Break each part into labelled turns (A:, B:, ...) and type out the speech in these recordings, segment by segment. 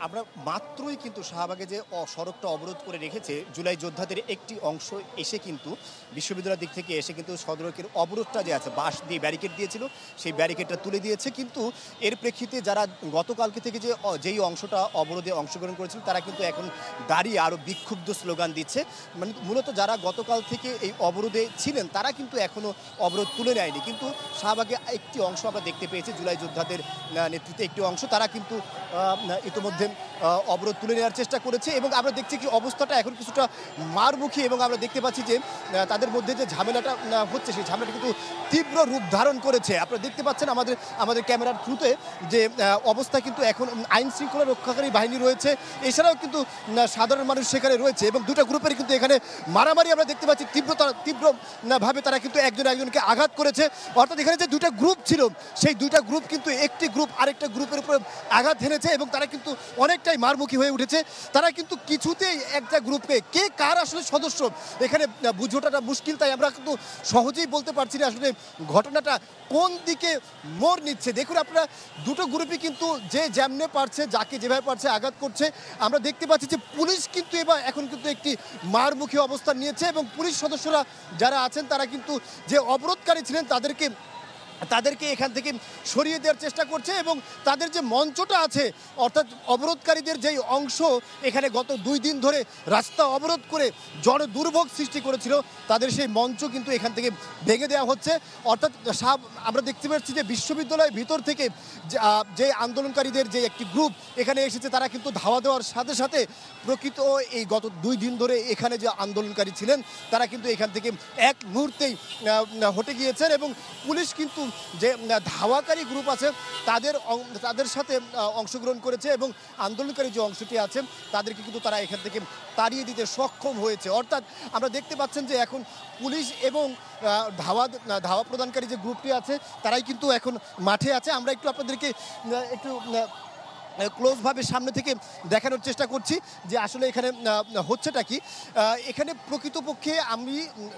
A: আমরা মাত্রই কিন্তু শাহবাগে যে সড়কটা অবরোধ করে রেখেছে জুলাই যোদ্ধাদের একটি অংশ এসে কিন্তু বিশ্ববিদ্যালয়ের দিক থেকে এসে কিন্তু সড়কের অবরোধটা যে আছে বাঁশ দিয়ে ব্যারিকেড দিয়েছিল সেই ব্যারিকেডটা তুলে দিয়েছে। কিন্তু এর প্রেক্ষিতে যারা গতকালকে থেকে যেই অংশটা অবরোধে অংশগ্রহণ করেছিল তারা কিন্তু এখন দাঁড়িয়ে আরও বিক্ষুব্ধ স্লোগান দিচ্ছে। মানে মূলত যারা গতকাল থেকে এই অবরোধে ছিলেন তারা কিন্তু এখনও অবরোধ তুলে নেয়নি। কিন্তু শাহবাগে একটি অংশ আমরা দেখতে পেয়েছি জুলাই যোদ্ধাদের নেতৃত্বে একটি অংশ তারা কিন্তু ইতিমধ্যে অবরোধ তুলে নেওয়ার চেষ্টা করেছে এবং আমরা দেখছি কি অবস্থাটা এখন কিছুটা মারমুখী এবং আমরা দেখতে পাচ্ছি যে তাদের মধ্যে যে ঝামেলাটা হচ্ছে সেই ঝামেলাটা কিন্তু তীব্র রূপ ধারণ করেছে। আপনারা দেখতে পাচ্ছেন আমাদের ক্যামেরার থ্রুতে যে অবস্থা কিন্তু এখন আইন শৃঙ্খলা রক্ষাকারী বাহিনী রয়েছে, এছাড়াও কিন্তু সাধারণ মানুষ সেখানে রয়েছে এবং দুটো গ্রুপের কিন্তু এখানে মারামারি আমরা দেখতে পাচ্ছি। তীব্রভাবে তারা কিন্তু একজনকে আঘাত করেছে। অর্থাৎ এখানে যে দুইটা গ্রুপ ছিল সেই দুইটা গ্রুপ কিন্তু একটি গ্রুপ আরেকটা গ্রুপের উপরে আঘাত হেনেছে এবং তারা কিন্তু অনেকটাই মারমুখী হয়ে উঠেছে। তারা কিন্তু কিছুতেই একটা গ্রুপকে কে কার আসলে সদস্য এখানে বুঝে ওঠাটা মুশকিল। তাই আমরা কিন্তু সহজেই বলতে পারছি না আসলে ঘটনাটা কোন দিকে মোড় নিচ্ছে। দেখুন আপনারা দুটো গ্রুপই কিন্তু যে যেমনে পারছে যাকে যেভাবে পারছে আঘাত করছে। আমরা দেখতে পাচ্ছি যে পুলিশ কিন্তু এখন কিন্তু একটি মারমুখী অবস্থান নিয়েছে এবং পুলিশ সদস্যরা যারা আছেন তারা কিন্তু যে অবরোধকারী ছিলেন তাদেরকে এখান থেকে সরিয়ে দেওয়ার চেষ্টা করছে এবং তাদের যে মঞ্চটা আছে অর্থাৎ অবরোধকারীদের যেই অংশ এখানে গত 2 দিন ধরে রাস্তা অবরোধ করে দুর্ভোগ সৃষ্টি করেছিল তাদের সেই মঞ্চ কিন্তু এখান থেকে ভেঙে দেওয়া হচ্ছে। অর্থাৎ আমরা দেখতে পাচ্ছি যে বিশ্ববিদ্যালয়ের ভিতর থেকে যে আন্দোলনকারীদের যে একটি গ্রুপ এখানে এসেছে তারা কিন্তু ধাওয়া দেওয়ার সাথে সাথে প্রকৃত এই গত 2 দিন ধরে এখানে যে আন্দোলনকারী ছিলেন তারা কিন্তু এখান থেকে এক মুহূর্তেই হটে গিয়েছেন এবং পুলিশ কিন্তু যে ধাওয়াকারী গ্রুপ আছে তাদের সাথে অংশগ্রহণ করেছে এবং আন্দোলনকারী যে অংশটি আছে তাদেরকে কিন্তু তারা এখান থেকে তাড়িয়ে দিতে সক্ষম হয়েছে। অর্থাৎ আমরা দেখতে পাচ্ছেন যে এখন পুলিশ এবং ধাওয়া প্রদানকারী যে গ্রুপটি আছে তারাই কিন্তু এখন মাঠে আছে। আমরা একটু আপনাদেরকে একটু ক্লোজভাবে সামনে থেকে দেখানোর চেষ্টা করছি যে আসলে এখানে হচ্ছেটা কি। এখানে প্রকৃতপক্ষে আমি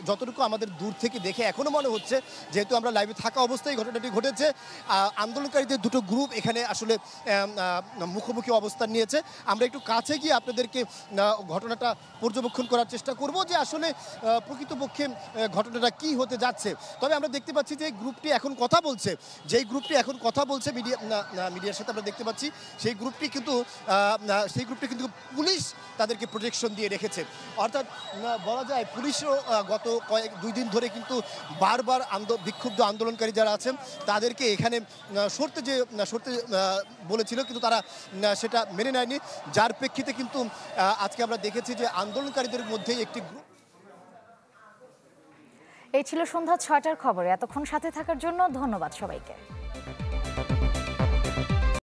A: যতটুকু আমাদের দূর থেকে দেখে এখনও মনে হচ্ছে যেহেতু আমরা লাইভে থাকা অবস্থায় ঘটনাটি ঘটেছে আন্দোলনকারীদের দুটো গ্রুপ এখানে আসলে মুখোমুখি অবস্থান নিয়েছে। আমরা একটু কাছে গিয়ে আপনাদেরকে ঘটনাটা পর্যবেক্ষণ করার চেষ্টা করব যে আসলে প্রকৃতপক্ষে ঘটনাটা কি হতে যাচ্ছে। তবে আমরা দেখতে পাচ্ছি যে গ্রুপটি এখন কথা বলছে মিডিয়ার সাথে আমরা দেখতে পাচ্ছি সেই গ্রুপটি কিন্তু পুলিশ তাদেরকে প্রোটেকশন দিয়ে রেখেছে। অর্থাৎ বলা যায় পুলিশও গত 2 দিন ধরে কিন্তু বারবার বিক্ষুব্ধ আন্দোলনকারী যারা আছেন তাদেরকে এখানে সরতে বলেছিল কিন্তু তারা সেটা মেনে নেয়নি, যার প্রেক্ষিতে কিন্তু আজকে আমরা দেখেছি যে আন্দোলনকারীদের মধ্যেই একটি গ্রুপ।
B: এই ছিল সন্ধ্যা 6টার খবরে। এতক্ষণ সাথে থাকার জন্য ধন্যবাদ সবাইকে।